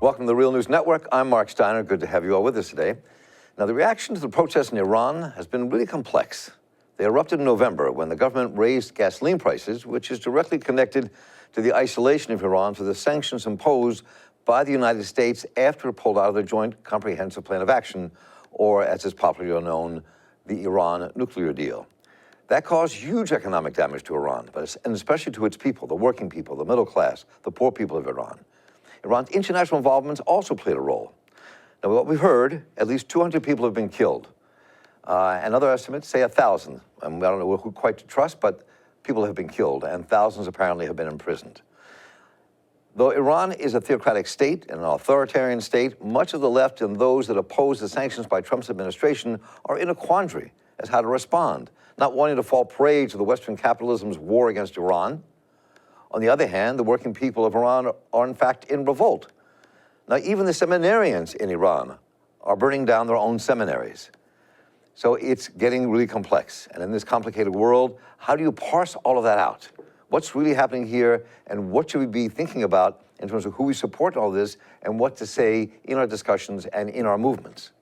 Welcome to the Real News Network. I'm Mark Steiner. Good to have you all with us today. Now, the reaction to the protests in Iran has been really complex. They erupted in November when the government raised gasoline prices, which is directly connected to the isolation of Iran through the sanctions imposed by the United States after it pulled out of the Joint Comprehensive Plan of Action, or as it's popularly known, the Iran nuclear deal. That caused huge economic damage to Iran, and especially to its people, the working people, the middle class, the poor people of Iran. Iran's international involvement also played a role. Now, what we've heard, at least 200 people have been killed. And other estimates say 1,000. I don't know who quite to trust, but people have been killed, and thousands apparently have been imprisoned. Though Iran is a theocratic state and an authoritarian state, much of the left and those that oppose the sanctions by Trump's administration are in a quandary as how to respond, not wanting to fall prey to the Western capitalism's war against Iran. On the other hand, the working people of Iran are in fact in revolt. Now, even the seminarians in Iran are burning down their own seminaries. So it's getting really complex. And in this complicated world, how do you parse all of that out? What's really happening here, and what should we be thinking about in terms of who we support in all this and what to say in our discussions and in our movements?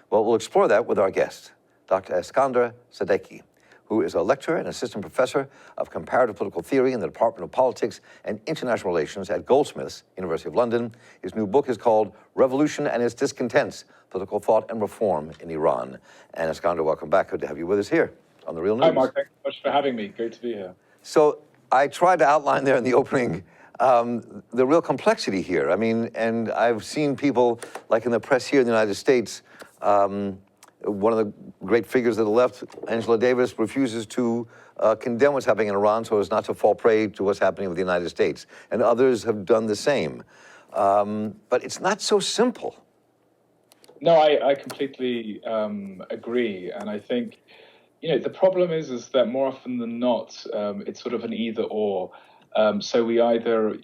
Well, we'll explore that with our guest, Dr. Eskander Sadeghi, who is a lecturer and assistant professor of comparative political theory in the Department of Politics and International Relations at Goldsmiths, University of London. His new book is called Revolution and Its Discontents, Political Thought and Reform in Iran. And Eskander, welcome back. Good to have you with us here on The Real News. Hi, Mark. Thanks so much for having me. Great to be here. So I tried to outline there in the opening the real complexity here. I mean, and I've seen people, like in the press here in the United States, one of the great figures of the left, Angela Davis, refuses to condemn what's happening in Iran so as not to fall prey to what's happening with the United States. And others have done the same. But it's not so simple. No, I completely agree. And I think, the problem is that more often than not, it's sort of an either or. So we either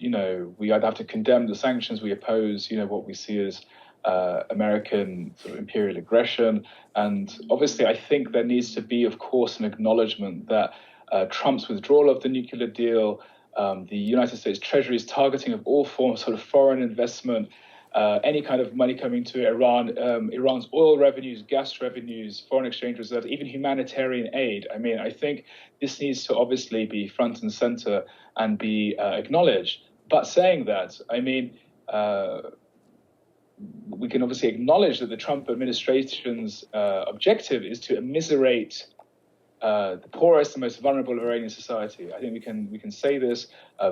have to condemn the sanctions, we oppose, what we see as American sort of imperial aggression. And obviously, I think there needs to be, of course, an acknowledgement that Trump's withdrawal of the nuclear deal, the United States Treasury's targeting of all forms of sort of foreign investment, any kind of money coming to Iran, Iran's oil revenues, gas revenues, foreign exchange reserves, even humanitarian aid. I mean, I think this needs to obviously be front and center and be acknowledged. But saying that, I mean, we can obviously acknowledge that the Trump administration's objective is to immiserate the poorest and most vulnerable of Iranian society. I think we can say this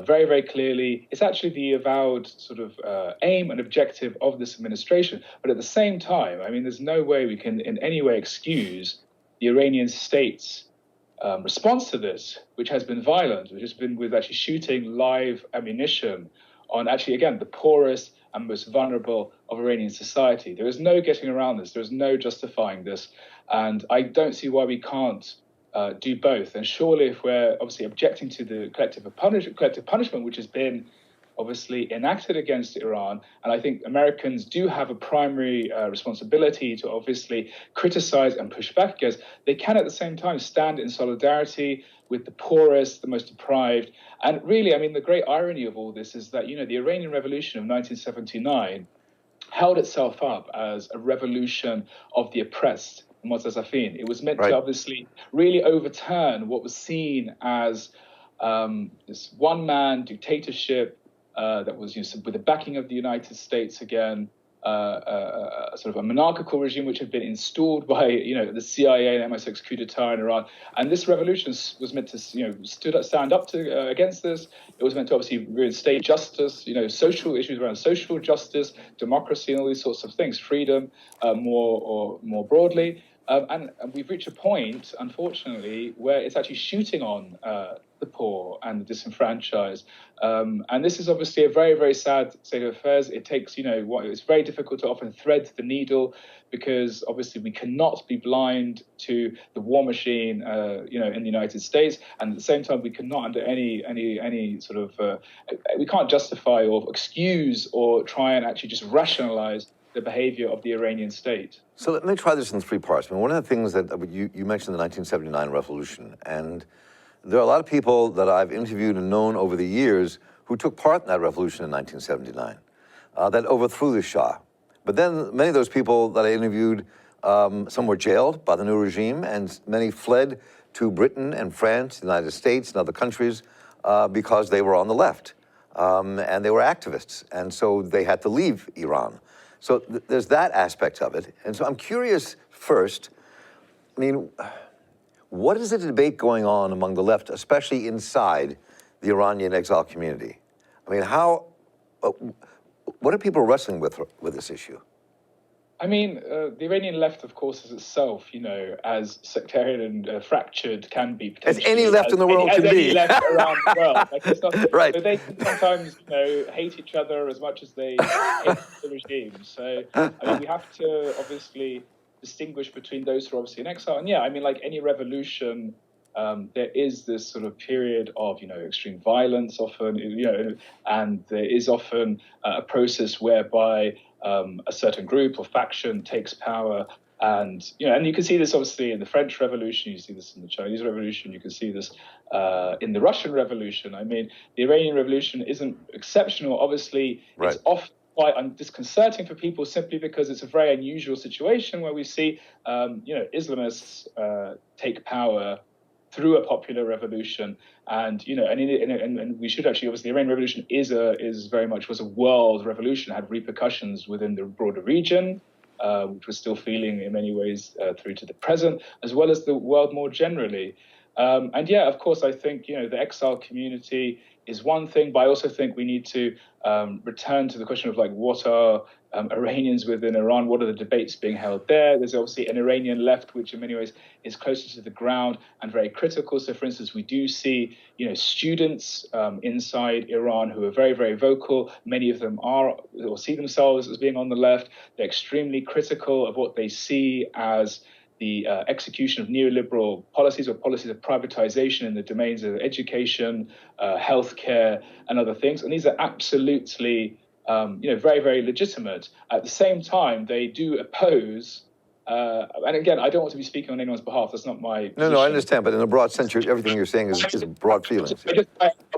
very, very clearly. It's actually the avowed sort of aim and objective of this administration. But at the same time, I mean, there's no way we can in any way excuse the Iranian state's response to this, which has been violent, which has been with actually shooting live ammunition on actually, again, the poorest and most vulnerable of Iranian society. There is no getting around this. There is no justifying this. And I don't see why we can't do both. And surely if we're obviously objecting to the collective punishment, which has been obviously enacted against Iran, and I think Americans do have a primary responsibility to obviously criticize and push back against, they can at the same time stand in solidarity with the poorest, the most deprived. And really, I mean, the great irony of all this is that, the Iranian Revolution of 1979 held itself up as a revolution of the oppressed, Mutazafin. It was meant to obviously really overturn what was seen as this one-man dictatorship that was with the backing of the United States again, sort of a monarchical regime which had been installed by the CIA and MI6 coup d'etat in Iran. And this revolution was meant to stand up to against this. It was meant to obviously reinstate justice, social issues around social justice, democracy, and all these sorts of things, freedom more broadly. And we've reached a point, unfortunately, where it's actually shooting on the poor and the disenfranchised. And this is obviously a very, very sad state of affairs. It takes, it's very difficult to often thread the needle because obviously we cannot be blind to the war machine, in the United States. And at the same time, we cannot under any sort of, we can't justify or excuse or try and actually just rationalize the behavior of the Iranian state. So let me try this in three parts. I mean, one of the things that you mentioned the 1979 revolution, and there are a lot of people that I've interviewed and known over the years who took part in that revolution in 1979. that overthrew the Shah. But then many of those people that I interviewed, some were jailed by the new regime, and many fled to Britain and France, the United States, and other countries because they were on the left. And they were activists, and so they had to leave Iran. So there's that aspect of it. And so I'm curious first, I mean, what is the debate going on among the left, especially inside the Iranian exile community? I mean, what are people wrestling with this issue? I mean, the Iranian left, of course, is itself, as sectarian and fractured can be potentially. As any left in the world can be. As any left around the world. Like, it's not, right. So they can sometimes, hate each other as much as they hate the regime. So, I mean, we have to obviously distinguish between those who are obviously in exile. And yeah, I mean, like any revolution, there is this sort of period of, extreme violence often, and there is often a process whereby a certain group or faction takes power. And, and you can see this obviously in the French Revolution, you see this in the Chinese Revolution, you can see this in the Russian Revolution. I mean, the Iranian Revolution isn't exceptional. Obviously, right. It's often quite disconcerting for people simply because it's a very unusual situation where we see, Islamists take power through a popular revolution, and and we should actually, obviously, the Iranian Revolution was a world revolution, had repercussions within the broader region, which we're still feeling in many ways through to the present, as well as the world more generally. And yeah, of course, I think the exile community is one thing, but I also think we need to return to the question of what are Iranians within Iran? What are the debates being held there? There's obviously an Iranian left, which in many ways is closer to the ground and very critical. So, for instance, we do see, students inside Iran who are very, very vocal. Many of them are or see themselves as being on the left. They're extremely critical of what they see as the execution of neoliberal policies or policies of privatization in the domains of education, healthcare, and other things. And these are absolutely very, very legitimate. At the same time, they do oppose, and again, I don't want to be speaking on anyone's behalf. That's not my position. No, I understand, but in a broad sense, everything you're saying is broad feelings.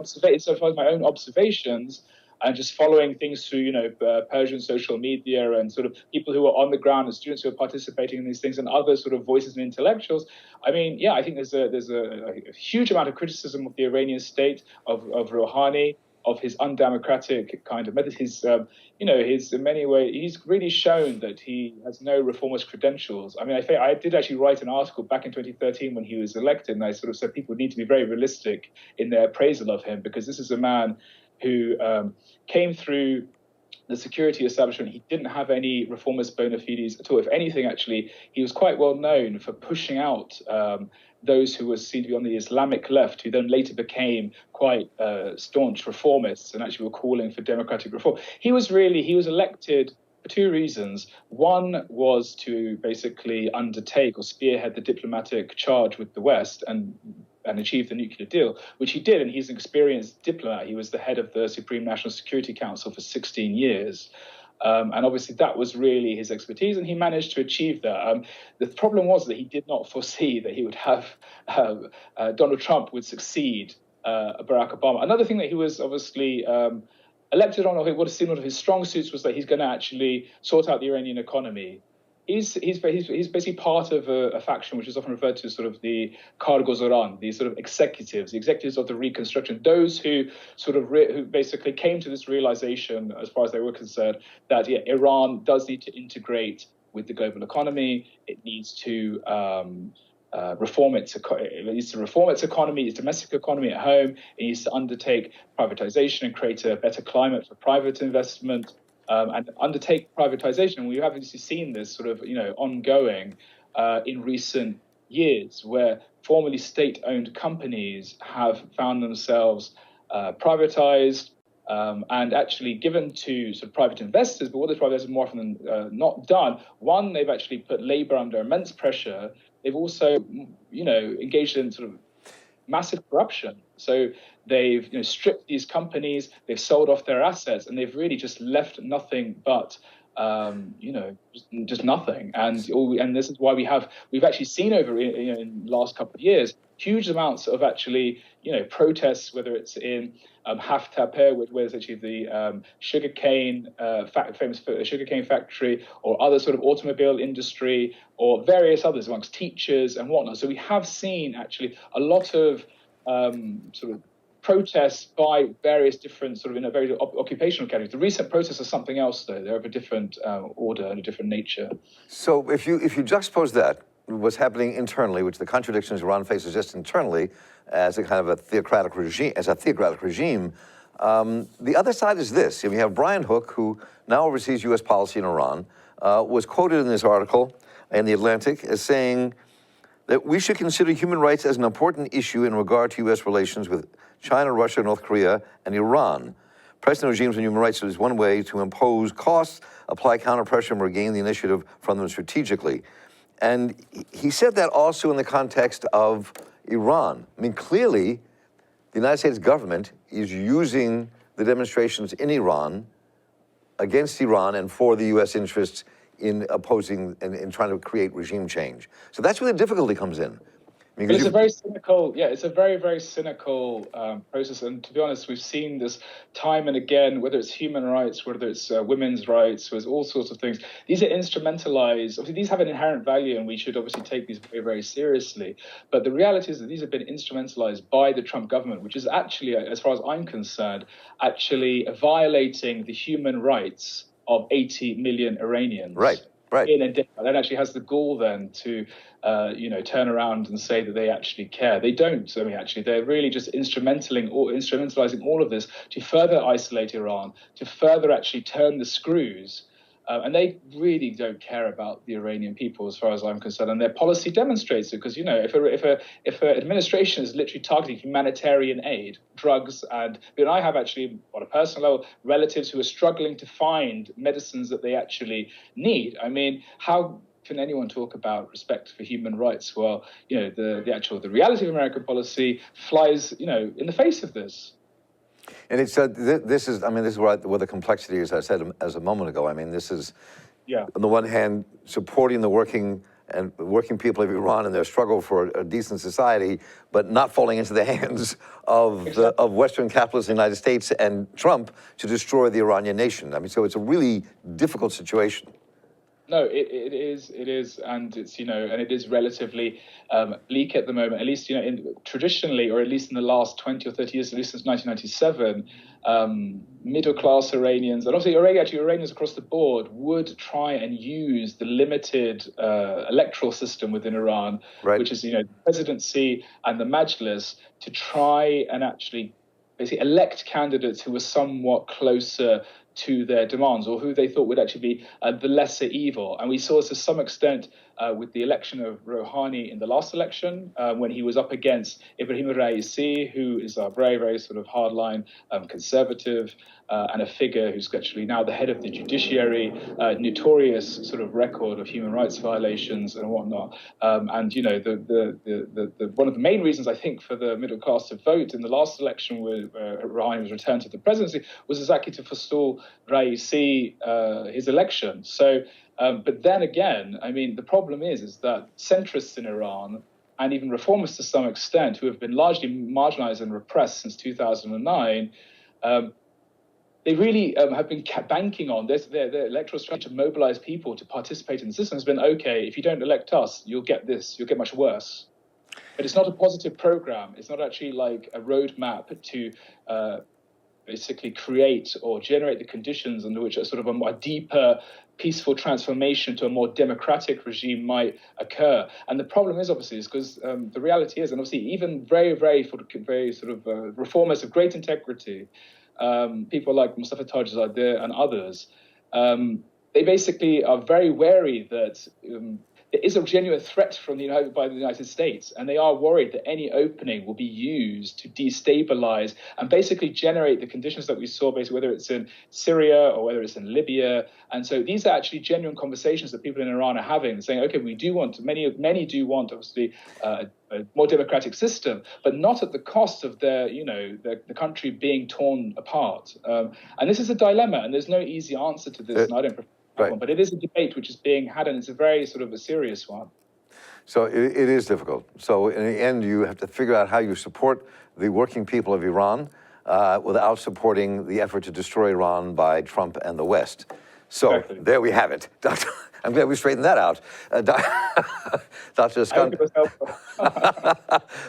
So far as my own observations, and just following things through, Persian social media and sort of people who are on the ground and students who are participating in these things and other sort of voices and intellectuals. I mean, yeah, I think there's a huge amount of criticism of the Iranian state, of Rouhani, of his undemocratic kind of method. His, in many ways, he's really shown that he has no reformist credentials. I mean, I did actually write an article back in 2013 when he was elected, and I sort of said people need to be very realistic in their appraisal of him, because this is a man who came through the security establishment. He didn't have any reformist bona fides at all. If anything, actually, he was quite well known for pushing out those who were seen to be on the Islamic left, who then later became quite staunch reformists and actually were calling for democratic reform. He was elected for two reasons. One was to basically undertake or spearhead the diplomatic charge with the West and achieve the nuclear deal, which he did, and he's an experienced diplomat. He was the head of the Supreme National Security Council for 16 years. And obviously that was really his expertise, and he managed to achieve that. The problem was that he did not foresee that he would have Donald Trump would succeed Barack Obama. Another thing that he was obviously elected on, or what seemed one of his strong suits, was that he's going to actually sort out the Iranian economy. He's basically part of a faction which is often referred to as sort of the Kargozoran, the sort of executives, the executives of the reconstruction, those who sort of who basically came to this realization, as far as they were concerned, that Iran does need to integrate with the global economy. It needs to reform its economy, its domestic economy at home. It needs to undertake privatization and create a better climate for private investment. And undertake privatization. And we have obviously seen this sort of, ongoing in recent years, where formerly state-owned companies have found themselves privatized and actually given to sort of private investors. But what the private investors more often than not done, one, they've actually put labor under immense pressure. They've also, engaged in sort of massive corruption. So they've stripped these companies, they've sold off their assets, and they've really just left nothing but just nothing. And this is why we've actually seen over in the last couple of years huge amounts of actually protests, whether it's in Haftaper, where it's actually the sugarcane famous sugarcane factory, or other sort of automobile industry, or various others amongst teachers and whatnot. So we have seen actually a lot of sort of protests by various different sort of in a very occupational categories. The recent protests are something else, though. They're of a different order and a different nature. So if you juxtapose that, what's happening internally, which the contradictions Iran faces just internally, as a kind of a theocratic regime, the other side is this. You have Brian Hook, who now oversees U.S. policy in Iran, was quoted in this article in The Atlantic as saying that we should consider human rights as an important issue in regard to U.S. relations with China, Russia, North Korea, and Iran. Pressing regimes on human rights is one way to impose costs, apply counter-pressure, and regain the initiative from them strategically. And he said that also in the context of Iran. I mean, clearly, the United States government is using the demonstrations in Iran against Iran and for the U.S. interests in opposing and in trying to create regime change. So that's where the difficulty comes in. But it's a very cynical, it's a very, very cynical process. And to be honest, we've seen this time and again, whether it's human rights, whether it's women's rights, there's all sorts of things. These are instrumentalized. Obviously, these have an inherent value, and we should obviously take these very, very seriously. But the reality is that these have been instrumentalized by the Trump government, which is actually, as far as I'm concerned, actually violating the human rights of 80 million Iranians. Right. In a day. That actually has the gall then to, turn around and say that they actually care. They don't. I mean, actually, they're really just instrumentalizing all of this to further isolate Iran, to further actually turn the screws. And they really don't care about the Iranian people, as far as I'm concerned. And their policy demonstrates it, because, if an administration is literally targeting humanitarian aid, drugs, and I have actually, on a personal level, relatives who are struggling to find medicines that they actually need. I mean, how can anyone talk about respect for human rights? Well, the reality of American policy flies, in the face of this. And it's this is where the complexity is. I said as a moment ago. I mean, this is on the one hand supporting the working people of Iran in their struggle for a decent society, but not falling into the hands of of Western capitalists in the United States and Trump to destroy the Iranian nation. I mean, so it's a really difficult situation. No, it is, and it's and it is relatively bleak at the moment. At least traditionally, or at least in the last 20 or 30 years, at least since 1997, middle class Iranians, and obviously Iranians across the board, would try and use the limited electoral system within Iran, which is the presidency and the Majlis, to try and actually basically elect candidates who were somewhat closer to their demands, or who they thought would actually be the lesser evil. And we saw this to some extent with the election of Rouhani in the last election, when he was up against Ibrahim Raisi, who is a very, very sort of hardline conservative, and a figure who's actually now the head of the judiciary, notorious sort of record of human rights violations and whatnot. And the one of the main reasons, I think, for the middle class to vote in the last election, where Rouhani was returned to the presidency, was exactly to forestall Raisi his election. So, but then again, I mean, the problem is that centrists in Iran, and even reformists to some extent, who have been largely marginalized and repressed since 2009, they really have been banking on this. Their electoral strategy to mobilize people to participate in the system has been, okay, if you don't elect us, you'll get this, you'll get much worse. But it's not a positive program. It's not actually like a roadmap to basically create or generate the conditions under which a sort of a more deeper, peaceful transformation to a more democratic regime might occur. And the problem is, obviously, because the reality is, and obviously even very, very sort of reformers of great integrity, people like Mustafa Tajzadeh and others, they basically are very wary that there is a genuine threat by the United States, and they are worried that any opening will be used to destabilize and basically generate the conditions that we saw, basically, whether it's in Syria or whether it's in Libya. And so these are actually genuine conversations that people in Iran are having, saying, okay, we do want, many do want, obviously, a more democratic system, but not at the cost of the country being torn apart. And this is a dilemma, and there's no easy answer to this, and I don't. Right. But it is a debate which is being had, and it's a very sort of a serious one. So it is difficult. So in the end, you have to figure out how you support the working people of Iran without supporting the effort to destroy Iran by Trump and the West. So Exactly. there we have it. Doctor, I'm glad we straightened that out. Dr. I hope it was helpful.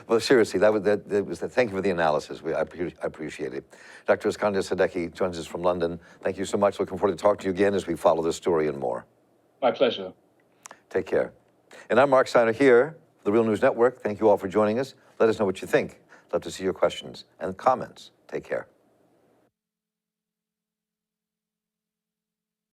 Well, seriously, thank you for the analysis. I appreciate it. Dr. Iskander Sadeghi joins us from London. Thank you so much. Looking forward to talking to you again as we follow this story and more. My pleasure. Take care. And I'm Mark Steiner here, for the Real News Network. Thank you all for joining us. Let us know what you think. Love to see your questions and comments. Take care.